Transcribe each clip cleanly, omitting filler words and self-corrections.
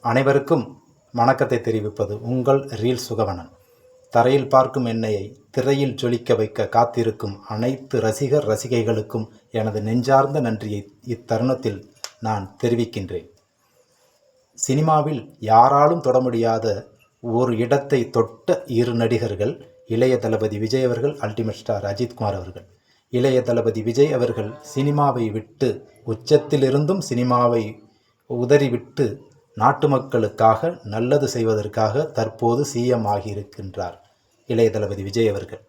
அனைவருக்கும் வணக்கத்தை தெரிவிப்பது உங்கள் ரீல் சுகவனன். தரையில் பார்க்கும் எண்ணெயை திரையில் ஜொலிக்க வைக்க காத்திருக்கும் அனைத்து ரசிகைகளுக்கும் எனது நெஞ்சார்ந்த நன்றியை இத்தருணத்தில் நான் தெரிவிக்கின்றேன். சினிமாவில் யாராலும் தொட முடியாத ஒரு இடத்தை தொட்ட இரு நடிகர்கள் இளைய தளபதி விஜய் அவர்கள், அல்டிமேட் ஸ்டார் அஜித்குமார் அவர்கள். இளைய தளபதி விஜய் அவர்கள் சினிமாவை விட்டு உச்சத்திலிருந்தும் சினிமாவை உதறிவிட்டு நாட்டு மக்களுக்காக நல்லது செய்வதற்காக தற்போது சிஎம் ஆகியிருக்கின்றார். இளைய தளபதி விஜய் அவர்கள்.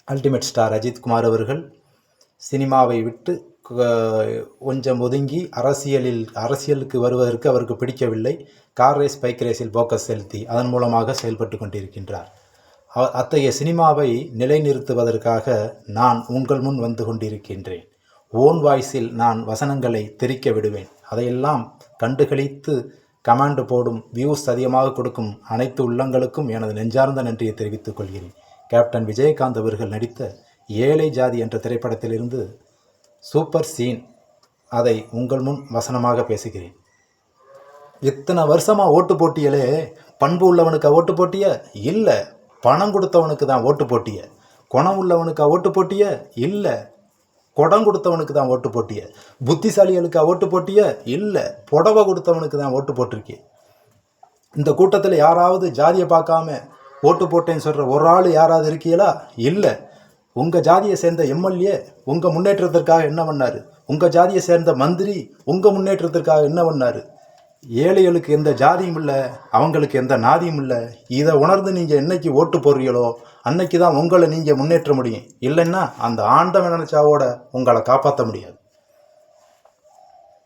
அல்டிமேட் ஸ்டார் அஜித்குமார் அவர்கள் சினிமாவை விட்டு கொஞ்சம் ஒதுங்கி அரசியலுக்கு வருவதற்கு அவருக்கு பிடிக்கவில்லை. கார் ரேஸ், பைக் ரேஸில் போக்கஸ் செலுத்தி அதன் மூலமாக செயல்பட்டு கொண்டிருக்கின்றார். அத்தகைய சினிமாவை நிலைநிறுத்துவதற்காக நான் உங்கள் முன் வந்து கொண்டிருக்கின்றேன். ஓன் வாய்ஸில் நான் வசனங்களை தெரிக்க விடுவேன். அதையெல்லாம் கண்டுகளித்து கமாண்டு போடும், வியூஸ் அதிகமாக கொடுக்கும் அனைத்து உள்ளங்களுக்கும் எனது நெஞ்சார்ந்த நன்றியை தெரிவித்துக் கொள்கிறேன். கேப்டன் விஜயகாந்த் அவர்கள் நடித்த ஏழை ஜாதி என்ற திரைப்படத்திலிருந்து சூப்பர் சீன், அதை உங்கள் முன் வசனமாக பேசுகிறேன். இத்தனை வருஷமாக ஓட்டு போட்டியலே பண்பு உள்ளவனுக்கு ஓட்டு போட்டிய இல்லை, பணம் கொடுத்தவனுக்கு தான் ஓட்டு போட்டிய. குணம் உள்ளவனுக்கு ஓட்டு போட்டிய இல்லை, குடம் கொடுத்தவனுக்கு தான் ஓட்டு போட்டிய. புத்திசாலிகளுக்கு ஓட்டு போட்டிய இல்லை, புடவை கொடுத்தவனுக்கு தான் ஓட்டு போட்டிருக்கே. இந்த கூட்டத்தில் யாராவது ஜாதியை பார்க்காம ஓட்டு போட்டேன்னு சொல்கிற ஒரு ஆள் யாராவது இருக்கீங்களா? இல்லை. உங்கள் ஜாதியை சேர்ந்த எம்எல்ஏ உங்கள் முன்னேற்றத்திற்காக என்ன பண்ணார்? உங்கள் ஜாதியை சேர்ந்த மந்திரி உங்கள் முன்னேற்றத்திற்காக என்ன பண்ணார்? ஏழைகளுக்கு எந்த ஜாதியும் இல்லை, அவங்களுக்கு எந்த நாதியும் இல்லை. இதை உணர்ந்து நீங்கள் என்னைக்கு ஓட்டு போடுறீங்களோ அன்னைக்கு தான் உங்களை நீங்கள் முன்னேற்ற முடியும். இல்லைன்னா அந்த ஆண்டவன் நினச்சாவோட உங்களை காப்பாற்ற முடியாது.